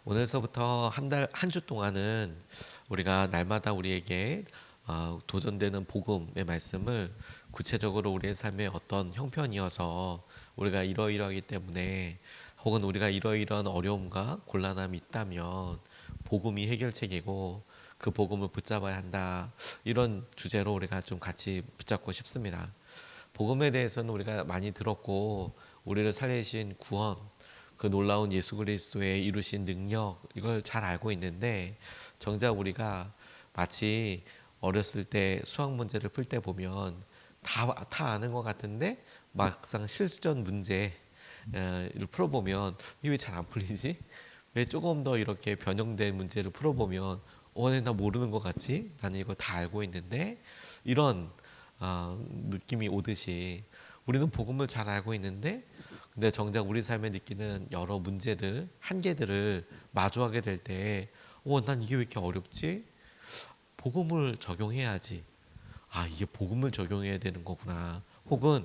오늘서부터 한 주 동안은 우리가 날마다 우리에게 도전되는 복음의 말씀을 구체적으로 우리의 삶의 어떤 형편이어서 우리가 이러이러하기 때문에 혹은 우리가 이러이러한 어려움과 곤란함이 있다면 복음이 해결책이고 그 복음을 붙잡아야 한다. 이런 주제로 우리가 좀 같이 붙잡고 싶습니다. 복음에 대해서는 우리가 많이 들었고 우리를 살리신 구원, 그 놀라운 예수 그리스도의 이루신 능력, 이걸 잘 알고 있는데 정작 우리가 마치 어렸을 때 수학 문제를 풀 때 보면 다 아는 것 같은데 막상 실전 문제를 풀어보면 이게 왜 잘 안 풀리지? 왜 조금 더 이렇게 변형된 문제를 풀어보면 나 모르는 것 같지? 나는 이거 다 알고 있는데 이런 느낌이 오듯이 우리는 복음을 잘 알고 있는데 근데 정작 우리 삶에 느끼는 여러 문제들, 한계들을 마주하게 될 때, 난 이게 왜 이렇게 어렵지? 복음을 적용해야지. 이게 복음을 적용해야 되는 거구나. 혹은,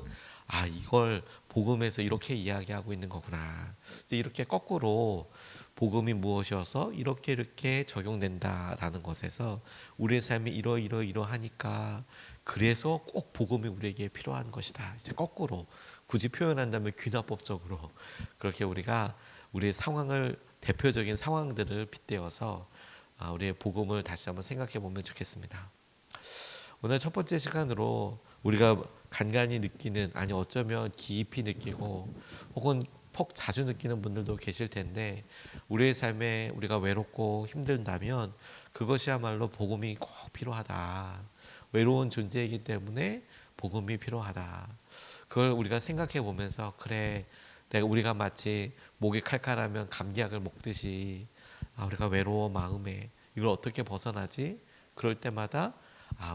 이걸 복음에서 이렇게 이야기하고 있는 거구나. 이렇게 거꾸로 복음이 무엇이어서 이렇게 적용된다라는 것에서 우리의 삶이 이러하니까 그래서 꼭 복음이 우리에게 필요한 것이다. 이제 거꾸로 굳이 표현한다면 귀납법적으로 그렇게 우리가 우리의 상황을 대표적인 상황들을 빗대어서 우리의 복음을 다시 한번 생각해 보면 좋겠습니다. 오늘 첫 번째 시간으로 우리가 간간히 느끼는 어쩌면 깊이 느끼고 혹은 폭 자주 느끼는 분들도 계실 텐데 우리의 삶에 우리가 외롭고 힘들다면 그것이야말로 복음이 꼭 필요하다. 외로운 존재이기 때문에 복음이 필요하다. 그걸 우리가 생각해 보면서 그래 우리가 마치 목이 칼칼하면 감기약을 먹듯이 우리가 외로워 마음에 이걸 어떻게 벗어나지? 그럴 때마다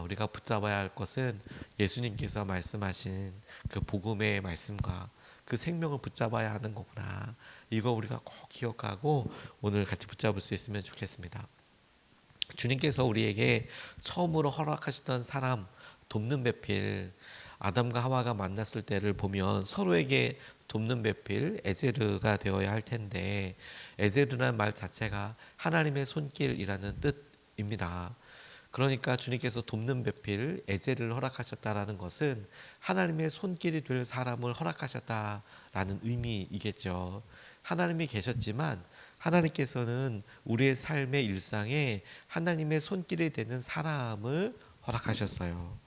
우리가 붙잡아야 할 것은 예수님께서 말씀하신 그 복음의 말씀과 그 생명을 붙잡아야 하는 거구나. 이거 우리가 꼭 기억하고 오늘 같이 붙잡을 수 있으면 좋겠습니다. 주님께서 우리에게 처음으로 허락하셨던 사람 돕는 배필 아담과 하와가 만났을 때를 보면 서로에게 돕는 배필 에제르가 되어야 할 텐데 에제르라는 말 자체가 하나님의 손길이라는 뜻입니다. 그러니까 주님께서 돕는 배필 에제를 허락하셨다라는 것은 하나님의 손길이 될 사람을 허락하셨다라는 의미이겠죠. 하나님이 계셨지만 하나님께서는 우리의 삶의 일상에 하나님의 손길이 되는 사람을 허락하셨어요.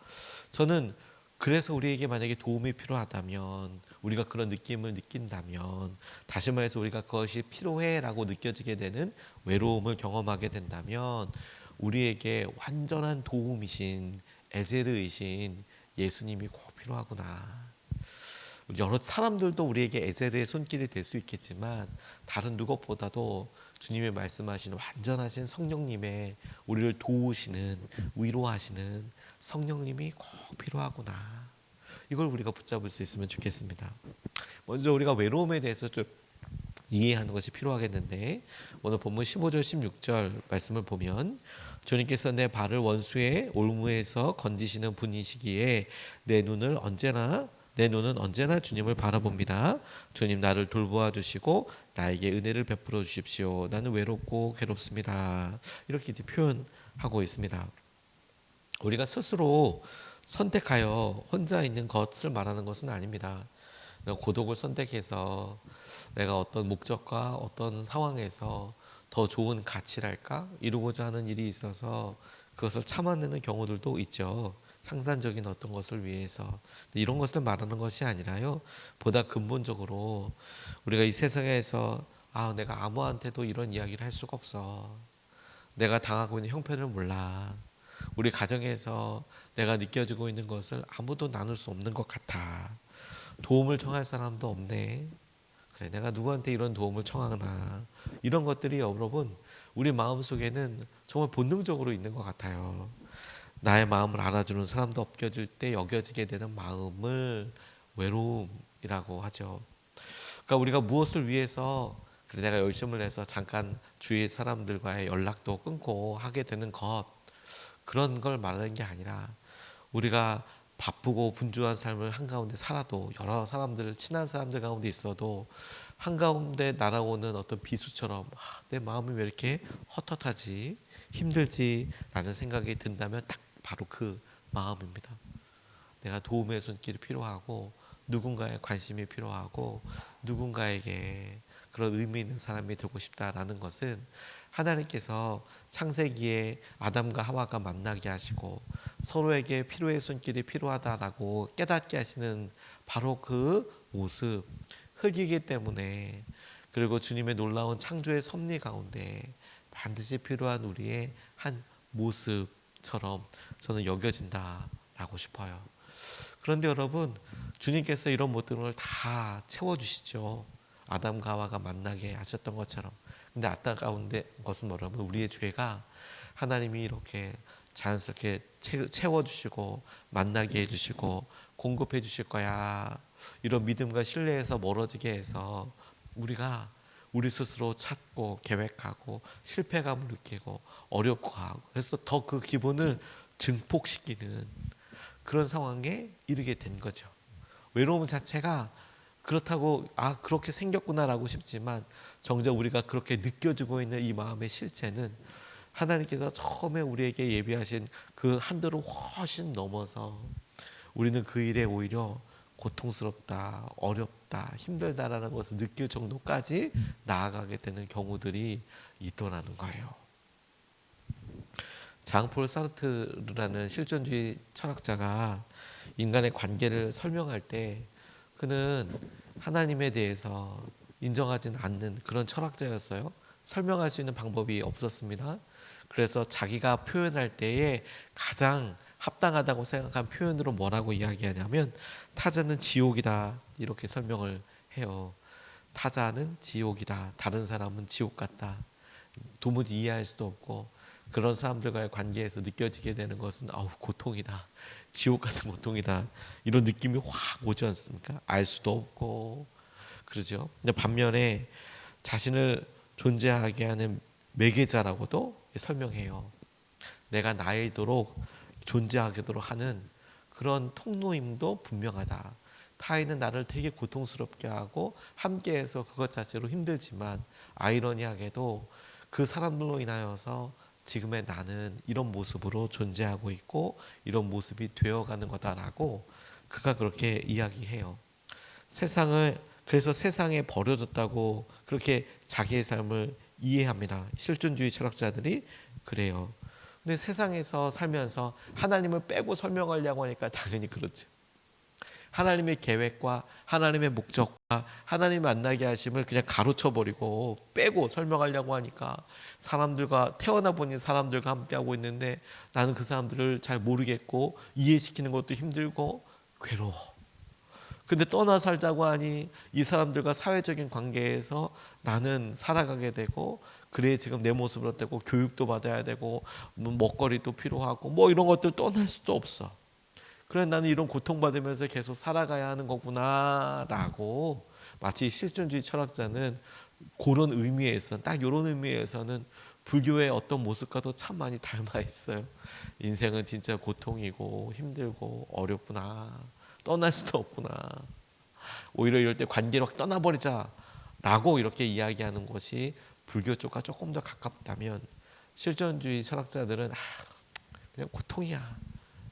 저는 그래서 우리에게 만약에 도움이 필요하다면 우리가 그런 느낌을 느낀다면 다시 말해서 우리가 그것이 필요해라고 느껴지게 되는 외로움을 경험하게 된다면 우리에게 완전한 도움이신 에제르이신 예수님이 꼭 필요하구나. 여러 사람들도 우리에게 에제르의 손길이 될 수 있겠지만 다른 누구보다도 주님의 말씀하신 완전하신 성령님의 우리를 도우시는 위로하시는 성령님이 꼭 필요하구나. 이걸 우리가 붙잡을 수 있으면 좋겠습니다. 먼저 우리가 외로움에 대해서 좀 이해하는 것이 필요하겠는데 오늘 본문 15절 16절 말씀을 보면 주님께서 내 발을 원수의 올무에서 건지시는 분이시기에 내 눈은 언제나 주님을 바라봅니다. 주님 나를 돌보아 주시고 나에게 은혜를 베풀어 주십시오. 나는 외롭고 괴롭습니다. 이렇게 이제 표현하고 있습니다. 우리가 스스로 선택하여 혼자 있는 것을 말하는 것은 아닙니다. 고독을 선택해서 내가 어떤 목적과 어떤 상황에서 더 좋은 가치랄까 이루고자 하는 일이 있어서 그것을 참아내는 경우들도 있죠. 상산적인 어떤 것을 위해서 이런 것을 말하는 것이 아니라요. 보다 근본적으로 우리가 이 세상에서 내가 아무한테도 이런 이야기를 할 수가 없어. 내가 당하고 있는 형편을 몰라. 우리 가정에서 내가 느껴지고 있는 것을 아무도 나눌 수 없는 것 같아. 도움을 청할 사람도 없네. 그래, 내가 누구한테 이런 도움을 청하나. 이런 것들이 여러분, 우리 마음속에는 정말 본능적으로 있는 것 같아요. 나의 마음을 알아주는 사람도 없겨질 때 여겨지게 되는 마음을 외로움이라고 하죠. 그러니까 우리가 무엇을 위해서 그래 내가 열심을 해서 잠깐 주위 사람들과의 연락도 끊고 하게 되는 것 그런 걸 말하는 게 아니라 우리가 바쁘고 분주한 삶을 한가운데 살아도 여러 사람들 친한 사람들 가운데 있어도 한가운데 날아오는 어떤 비수처럼 내 마음이 왜 이렇게 헛헛하지, 힘들지 라는 생각이 든다면 딱 바로 그 마음입니다. 내가 도움의 손길이 필요하고 누군가의 관심이 필요하고 누군가에게 그런 의미 있는 사람이 되고 싶다라는 것은 하나님께서 창세기에 아담과 하와가 만나게 하시고 서로에게 필요의 손길이 필요하다라고 깨닫게 하시는 바로 그 모습, 흙이기 때문에, 그리고 주님의 놀라운 창조의 섭리 가운데 반드시 필요한 우리의 한 모습처럼 저는 여겨진다라고 싶어요. 그런데 여러분, 주님께서 이런 모든 다 채워주시죠. 아담과 하와가 만나게 하셨던 것처럼. 근데 안타까운 것은 여러분, 우리의 죄가 하나님이 이렇게 자연스럽게 채워주시고 만나게 해주시고 공급해 주실 거야, 이런 믿음과 신뢰에서 멀어지게 해서 우리가 우리 스스로 찾고 계획하고 실패감을 느끼고 어렵고 하고, 그래서 더 그 기분을 증폭시키는 그런 상황에 이르게 된 거죠. 외로움 자체가 그렇다고 그렇게 생겼구나라고 싶지만 정작 우리가 그렇게 느껴지고 있는 이 마음의 실체는 하나님께서 처음에 우리에게 예비하신 그 한도를 훨씬 넘어서 우리는 그 일에 오히려 고통스럽다, 어렵다, 힘들다라는 것을 느낄 정도까지 나아가게 되는 경우들이 있더라는 거예요. 장폴 사르트르라는 실존주의 철학자가 인간의 관계를 설명할 때 그는 하나님에 대해서 인정하지는 않는 그런 철학자였어요. 설명할 수 있는 방법이 없었습니다. 그래서 자기가 표현할 때에 가장 합당하다고 생각한 표현으로 뭐라고 이야기하냐면 타자는 지옥이다, 이렇게 설명을 해요. 타자는 지옥이다, 다른 사람은 지옥 같다. 도무지 이해할 수도 없고 그런 사람들과의 관계에서 느껴지게 되는 것은 고통이다, 지옥 같은 고통이다, 이런 느낌이 확 오지 않습니까? 알 수도 없고 그러죠. 근데 반면에 자신을 존재하게 하는 매개자라고도 설명해요. 내가 나이도록 존재하도록 하는 그런 통로임도 분명하다. 타인은 나를 되게 고통스럽게 하고 함께해서 그것 자체로 힘들지만 아이러니하게도 그 사람들로 인하여서 지금의 나는 이런 모습으로 존재하고 있고 이런 모습이 되어가는 거다라고 그가 그렇게 이야기해요. 그래서 세상에 버려졌다고 그렇게 자기의 삶을 이해합니다. 실존주의 철학자들이 그래요. 근데 세상에서 살면서 하나님을 빼고 설명하려고 하니까 당연히 그렇죠. 하나님의 계획과 하나님의 목적과 하나님 만나게 하심을 그냥 가로쳐 버리고 빼고 설명하려고 하니까 사람들과 태어나 보니 사람들과 함께하고 있는데 나는 그 사람들을 잘 모르겠고 이해시키는 것도 힘들고 괴로워. 근데 떠나 살자고 하니 이 사람들과 사회적인 관계에서 나는 살아가게 되고, 그래 지금 내 모습을 어때고 교육도 받아야 되고 먹거리도 필요하고 뭐 이런 것들 떠날 수도 없어. 그래 나는 이런 고통받으면서 계속 살아가야 하는 거구나 라고, 마치 실존주의 철학자는 그런 의미에서, 딱 이런 의미에서는 불교의 어떤 모습과도 참 많이 닮아 있어요. 인생은 진짜 고통이고 힘들고 어렵구나, 떠날 수도 없구나, 오히려 이럴 때 관계를 확 떠나버리자 라고 이렇게 이야기하는 것이 불교 쪽과 조금 더 가깝다면, 실존주의 철학자들은 그냥 고통이야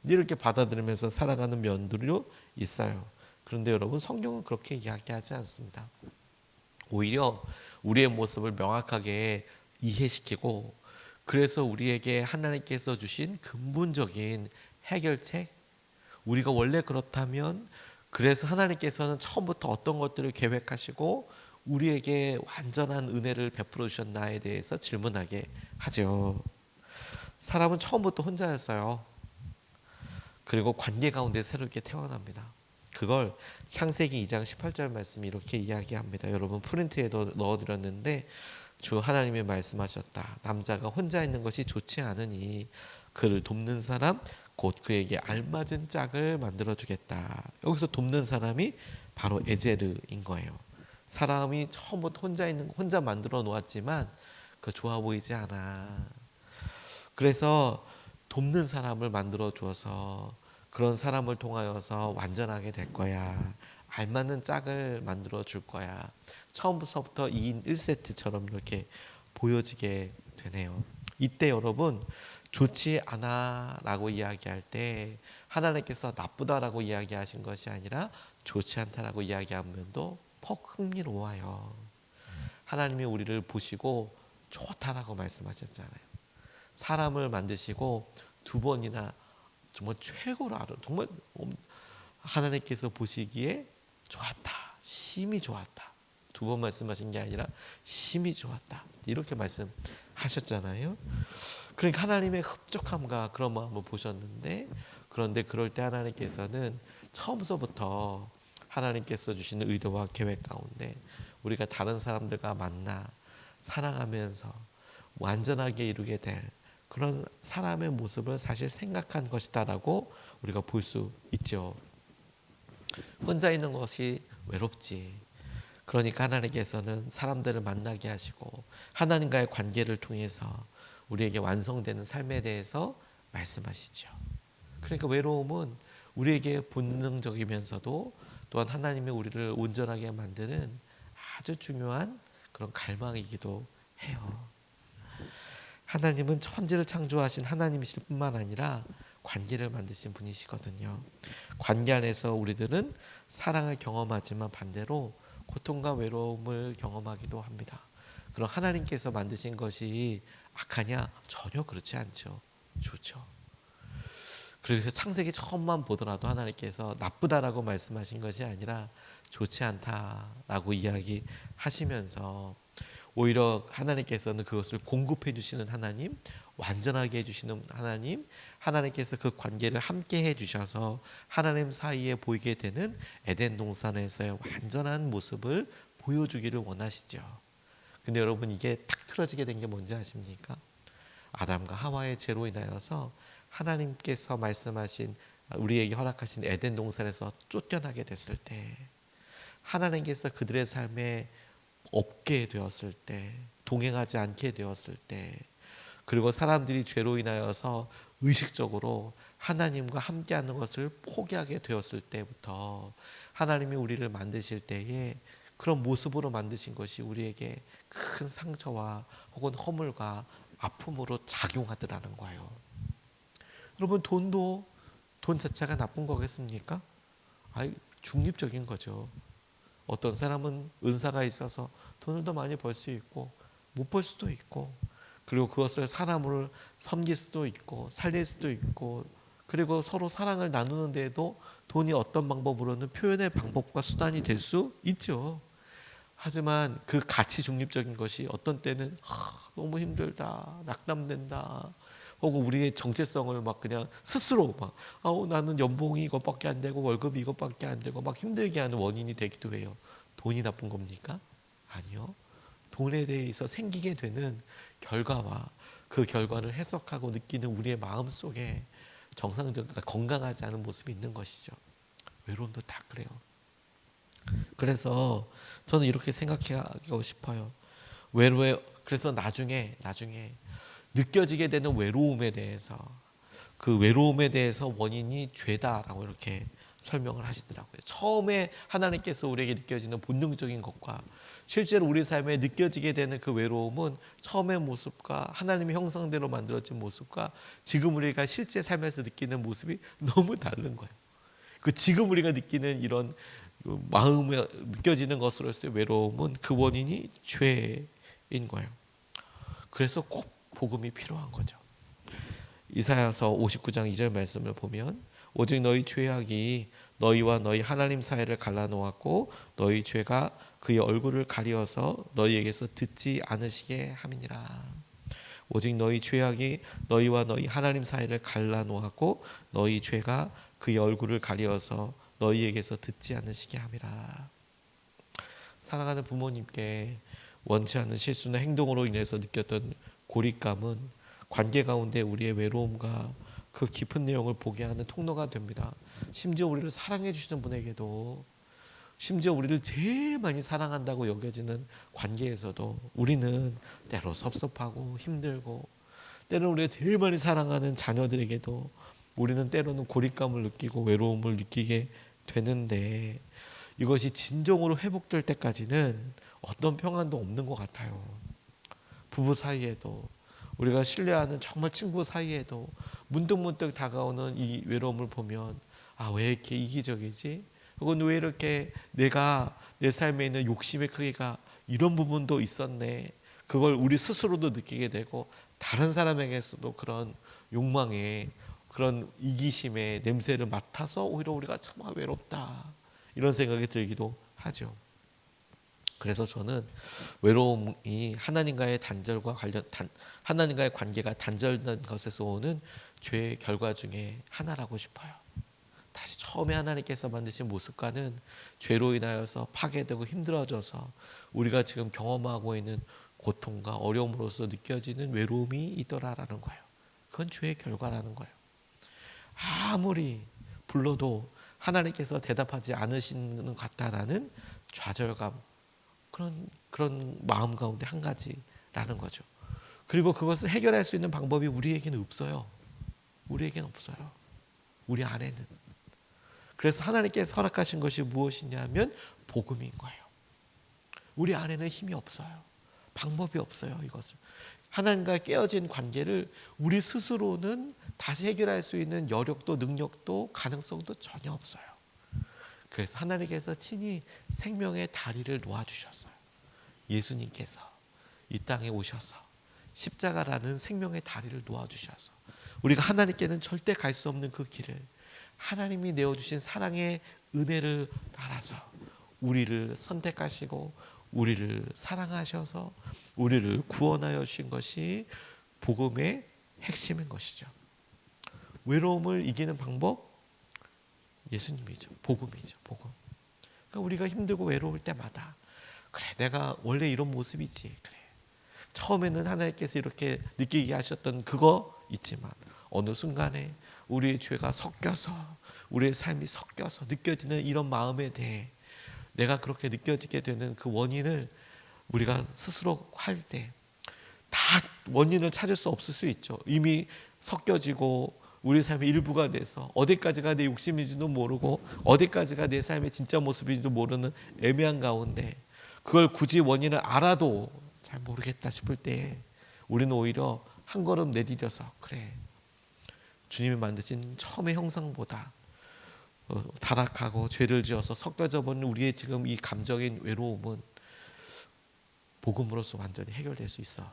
이렇게 받아들이면서 살아가는 면들이 있어요. 그런데 여러분, 성경은 그렇게 이야기하지 않습니다. 오히려 우리의 모습을 명확하게 이해시키고, 그래서 우리에게 하나님께서 주신 근본적인 해결책, 우리가 원래 그렇다면, 그래서 하나님께서는 처음부터 어떤 것들을 계획하시고 우리에게 완전한 은혜를 베풀어 주셨나에 대해서 질문하게 하죠. 사람은 처음부터 혼자였어요. 그리고 관계 가운데 새롭게 태어납니다. 그걸 창세기 2장 18절 말씀이 이렇게 이야기합니다. 여러분 프린트에도 넣어드렸는데, 주 하나님이 말씀하셨다. 남자가 혼자 있는 것이 좋지 않으니 그를 돕는 사람 곧 그에게 알맞은 짝을 만들어 주겠다. 여기서 돕는 사람이 바로 에제르인 거예요. 사람이 처음부터 혼자 만들어 놓았지만 그 좋아 보이지 않아. 그래서 돕는 사람을 만들어 주어서 그런 사람을 통하여서 완전하게 될 거야, 알맞는 짝을 만들어 줄 거야. 처음부터 2인 1세트처럼 이렇게 보여지게 되네요. 이때 여러분, 좋지 않아 라고 이야기할 때 하나님께서 나쁘다라고 이야기하신 것이 아니라 좋지 않다라고 이야기한 면도 퍽 흥미로워요. 하나님이 우리를 보시고 좋다라고 말씀하셨잖아요. 사람을 만드시고 두 번이나 정말 최고로 정말 하나님께서 보시기에 좋았다, 심히 좋았다. 두 번 말씀하신 게 아니라 심히 좋았다, 이렇게 말씀하셨잖아요. 그러니까 하나님의 흡족함과 그런 마음을 보셨는데, 그런데 그럴 때 하나님께서는 처음서부터 하나님께서 주시는 의도와 계획 가운데 우리가 다른 사람들과 만나 사랑하면서 완전하게 이루게 될 그런 사람의 모습을 사실 생각한 것이다라고 우리가 볼 수 있죠. 혼자 있는 것이 외롭지. 그러니까 하나님께서는 사람들을 만나게 하시고 하나님과의 관계를 통해서 우리에게 완성되는 삶에 대해서 말씀하시죠. 그러니까 외로움은 우리에게 본능적이면서도 또한 하나님의 우리를 온전하게 만드는 아주 중요한 그런 갈망이기도 해요. 하나님은 천지를 창조하신 하나님이실 뿐만 아니라 관계를 만드신 분이시거든요. 관계 안에서 우리들은 사랑을 경험하지만 반대로 고통과 외로움을 경험하기도 합니다. 그럼 하나님께서 만드신 것이 악하냐? 전혀 그렇지 않죠. 좋죠. 그래서 창세기 처음만 보더라도 하나님께서 나쁘다라고 말씀하신 것이 아니라 좋지 않다라고 이야기하시면서 오히려 하나님께서는 그것을 공급해 주시는 하나님, 완전하게 해주시는 하나님, 하나님께서 그 관계를 함께 해주셔서 하나님 사이에 보이게 되는 에덴 동산에서의 완전한 모습을 보여주기를 원하시죠. 근데 여러분, 이게 탁 틀어지게 된 게 뭔지 아십니까? 아담과 하와의 죄로 인하여서 하나님께서 말씀하신, 우리에게 허락하신 에덴 동산에서 쫓겨나게 됐을 때, 하나님께서 그들의 삶에 없게 되었을 때, 동행하지 않게 되었을 때, 그리고 사람들이 죄로 인하여서 의식적으로 하나님과 함께하는 것을 포기하게 되었을 때부터 하나님이 우리를 만드실 때에 그런 모습으로 만드신 것이 우리에게 큰 상처와 혹은 허물과 아픔으로 작용하더라는 거예요. 여러분, 돈 자체가 나쁜 거겠습니까? 중립적인 거죠. 어떤 사람은 은사가 있어서 돈을 더 많이 벌 수 있고 못 벌 수도 있고, 그리고 그것을 사람을 섬길 수도 있고 살릴 수도 있고, 그리고 서로 사랑을 나누는 데에도 돈이 어떤 방법으로는 표현의 방법과 수단이 될 수 있죠. 하지만 그 가치 중립적인 것이 어떤 때는 너무 힘들다, 낙담된다, 혹은 우리의 정체성을 막 그냥 스스로 막 나는 연봉이 이것밖에 안 되고 월급이 이것밖에 안 되고 막 힘들게 하는 원인이 되기도 해요. 돈이 나쁜 겁니까? 아니요. 돈에 대해서 생기게 되는 결과와 그 결과를 해석하고 느끼는 우리의 마음 속에 정상적, 건강하지 않은 모습이 있는 것이죠. 외로움도 다 그래요. 그래서 저는 이렇게 생각하고 싶어요. 그래서 나중에 느껴지게 되는 외로움에 대해서, 그 외로움에 대해서 원인이 죄다라고 이렇게 설명을 하시더라고요. 처음에 하나님께서 우리에게 느껴지는 본능적인 것과 실제로 우리 삶에 느껴지게 되는 그 외로움은 처음의 모습과 하나님의 형상대로 만들어진 모습과 지금 우리가 실제 삶에서 느끼는 모습이 너무 다른 거예요. 그 지금 우리가 느끼는 이런 마음에 느껴지는 것으로서의 외로움은 그 원인이 죄인 거예요. 그래서 꼭 복음이 필요한 거죠. 이사야서 59장 2절 말씀을 보면 오직 너희 죄악이 너희와 너희 하나님 사이를 갈라놓았고 너희 죄가 그의 얼굴을 가리어서 너희에게서 듣지 않으시게 함이니라. 오직 너희 죄악이 너희와 너희 하나님 사이를 갈라놓았고 너희 죄가 그의 얼굴을 가리어서 너희에게서 듣지 않으시게 함이라. 사랑하는 부모님께 원치 않는 실수나 행동으로 인해서 느꼈던 고립감은 관계 가운데 우리의 외로움과 그 깊은 내용을 보게 하는 통로가 됩니다. 심지어 우리를 사랑해 주시는 분에게도, 심지어 우리를 제일 많이 사랑한다고 여겨지는 관계에서도 우리는 때로 섭섭하고 힘들고, 때로는 우리가 제일 많이 사랑하는 자녀들에게도 우리는 때로는 고립감을 느끼고 외로움을 느끼게 되는데, 이것이 진정으로 회복될 때까지는 어떤 평안도 없는 것 같아요. 부부 사이에도, 우리가 신뢰하는 정말 친구 사이에도 문득문득 다가오는 이 외로움을 보면, 아, 왜 이렇게 이기적이지? 혹은 왜 이렇게 내가 내 삶에 있는 욕심의 크기가 이런 부분도 있었네. 그걸 우리 스스로도 느끼게 되고 다른 사람에게서도 그런 욕망의, 그런 이기심의 냄새를 맡아서 오히려 우리가 참 외롭다, 이런 생각이 들기도 하죠. 그래서 저는 외로움이 하나님과의 하나님과의 관계가 단절된 것에서 오는 죄의 결과 중에 하나라고 싶어요. 다시 처음에 하나님께서 만드신 모습과는 죄로 인하여서 파괴되고 힘들어져서 우리가 지금 경험하고 있는 고통과 어려움으로서 느껴지는 외로움이 있더라라는 거예요. 그건 죄의 결과라는 거예요. 아무리 불러도 하나님께서 대답하지 않으시는 것 같다라는 좌절감, 그런 마음 가운데 한 가지라는 거죠. 그리고 그것을 해결할 수 있는 방법이 우리에게는 없어요. 우리에게는 없어요. 우리 안에는. 그래서 하나님께서 허락하신 것이 무엇이냐면 복음인 거예요. 우리 안에는 힘이 없어요. 방법이 없어요. 이것을 하나님과 깨어진 관계를 우리 스스로는 다시 해결할 수 있는 여력도 능력도 가능성도 전혀 없어요. 그래서 하나님께서 친히 생명의 다리를 놓아주셨어요. 예수님께서 이 땅에 오셔서 십자가라는 생명의 다리를 놓아주셔서 우리가 하나님께는 절대 갈 수 없는 그 길을 하나님이 내어주신 사랑의 은혜를 따라서 우리를 선택하시고 우리를 사랑하셔서 우리를 구원하여 주신 것이 복음의 핵심인 것이죠. 외로움을 이기는 방법, 예수님이죠. 복음이죠. 복음. 그러니까 우리가 힘들고 외로울 때마다, 그래, 내가 원래 이런 모습이지. 그래, 처음에는 하나님께서 이렇게 느끼게 하셨던 그거 있지만 어느 순간에 우리의 죄가 섞여서, 우리의 삶이 섞여서 느껴지는 이런 마음에 대해 내가 그렇게 느껴지게 되는 그 원인을 우리가 스스로 할 때 다 원인을 찾을 수 없을 수 있죠. 이미 섞여지고 우리 삶의 일부가 돼서 어디까지가 내 욕심인지도 모르고 어디까지가 내 삶의 진짜 모습인지도 모르는 애매한 가운데 그걸 굳이 원인을 알아도 잘 모르겠다 싶을 때 우리는 오히려 한 걸음 내디뎌서, 그래, 주님이 만드신 처음의 형상보다 타락하고 죄를 지어서 섞여져 버린 우리의 지금 이 감정인 외로움은 복음으로서 완전히 해결될 수 있어.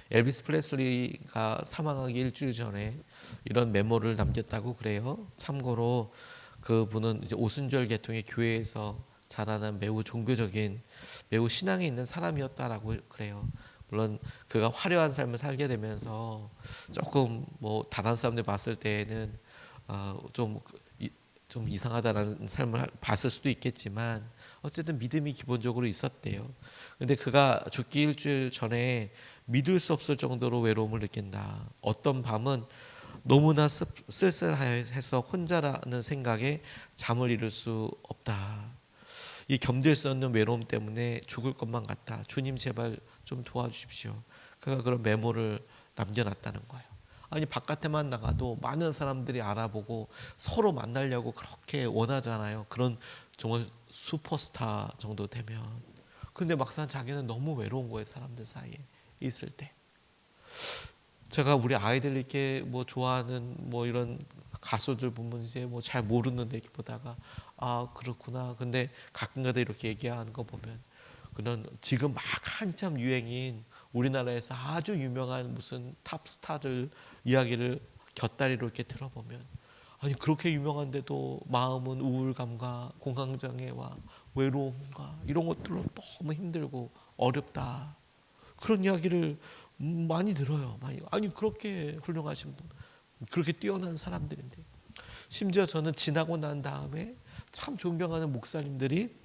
엘비스 프레슬리가 사망하기 일주일 전에 이런 메모를 남겼다고 그래요. 참고로 그분은 이제 오순절 계통의 교회에서 자라난 매우 종교적인, 매우 신앙이 있는 사람이었다라고 그래요. 물론 그가 화려한 삶을 살게 되면서 조금 뭐 다른 사람들 봤을 때에는 좀 이상하다라는 삶을 봤을 수도 있겠지만 어쨌든 믿음이 기본적으로 있었대요. 근데 그가 죽기 일주일 전에 믿을 수 없을 정도로 외로움을 느낀다. 어떤 밤은 너무나 쓸쓸해서 혼자라는 생각에 잠을 이룰 수 없다. 이 견딜 수 없는 외로움 때문에 죽을 것만 같다. 주님 제발 좀 도와주십시오. 그가 그런 메모를 남겨놨다는 거예요. 아니, 바깥에만 나가도 많은 사람들이 알아보고 서로 만나려고 그렇게 원하잖아요. 그런 정말 슈퍼스타 정도 되면. 근데 막상 자기는 너무 외로운 거예요. 사람들 사이에 있을 때. 제가 우리 아이들 이렇게 뭐 좋아하는 뭐 이런 가수들 보면 이제 뭐 잘 모르는데 이렇게 보다가, 아, 그렇구나. 근데 가끔가다 이렇게 얘기하는 거 보면 그런 지금 막 한참 유행인 우리나라에서 아주 유명한 무슨 탑스타들 이야기를 곁다리로 이렇게 들어보면, 아니, 그렇게 유명한데도 마음은 우울감과 공황장애와 외로움과 이런 것들로 너무 힘들고 어렵다, 그런 이야기를 많이 들어요. 많이. 아니, 그렇게 훌륭하신 분, 그렇게 뛰어난 사람들인데. 심지어 저는 지나고 난 다음에 참 존경하는 목사님들이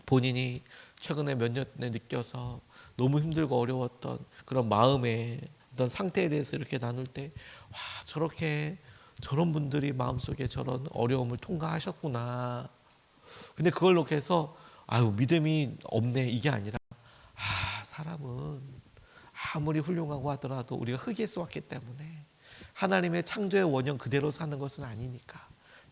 본인이 최근에 몇 년에 느껴서 너무 힘들고 어려웠던 그런 마음의 어떤 상태에 대해서 이렇게 나눌 때, 와, 저렇게 저런 분들이 마음속에 저런 어려움을 통과하셨구나. 근데 그걸 놓고 해서 아유, 믿음이 없네, 이게 아니라, 아, 사람은 아무리 훌륭하고 하더라도 우리가 흙에서 왔기 때문에 하나님의 창조의 원형 그대로 사는 것은 아니니까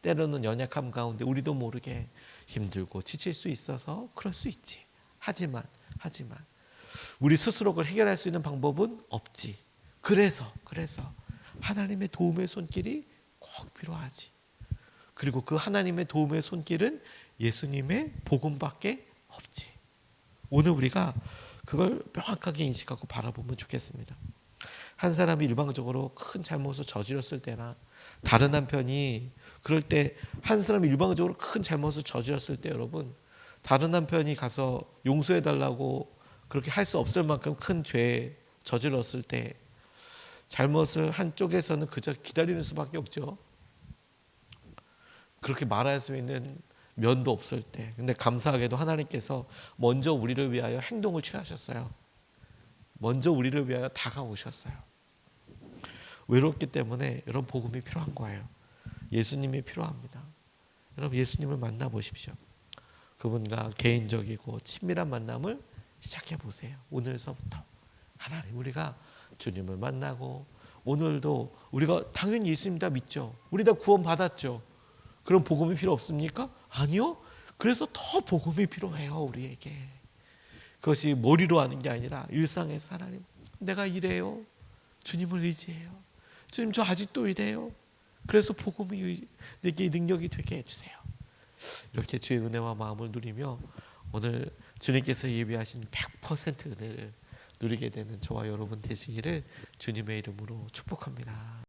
때로는 연약함 가운데 우리도 모르게 힘들고 지칠 수 있어서 그럴 수 있지. 하지만 우리 스스로 그걸 해결할 수 있는 방법은 없지. 그래서 하나님의 도움의 손길이 꼭 필요하지. 그리고 그 하나님의 도움의 손길은 예수님의 복음밖에 없지. 오늘 우리가 그걸 명확하게 인식하고 바라보면 좋겠습니다. 한 사람이 일방적으로 큰 잘못을 저질렀을 때나 다른 한편이 그럴 때 한 사람이 일방적으로 큰 잘못을 저질렀을 때 여러분 다른 한편이 가서 용서해 달라고 그렇게 할 수 없을 만큼 큰 죄 저질렀을 때 잘못을 한쪽에서는 그저 기다리는 수밖에 없죠. 그렇게 말할 수 있는 면도 없을 때. 근데 감사하게도 하나님께서 먼저 우리를 위하여 행동을 취하셨어요. 먼저 우리를 위하여 다가오셨어요. 외롭기 때문에 여러분 복음이 필요한 거예요. 예수님이 필요합니다. 여러분 예수님을 만나보십시오. 그분과 개인적이고 친밀한 만남을 시작해 보세요. 오늘서부터 하나님 우리가 주님을 만나고 오늘도 우리가 당연히 예수님 다 믿죠. 우리 다 구원 받았죠. 그럼 복음이 필요 없습니까? 아니요. 그래서 더 복음이 필요해요. 우리에게. 그것이 머리로 하는 게 아니라 일상에서 하나님 내가 이래요. 주님을 의지해요. 주님 저 아직도 이래요. 그래서 복음이 내게 능력이 되게 해주세요. 이렇게 주의 은혜와 마음을 누리며 오늘 주님께서 예비하신 100% 은혜를 누리게 되는 저와 여러분 되시기를 주님의 이름으로 축복합니다.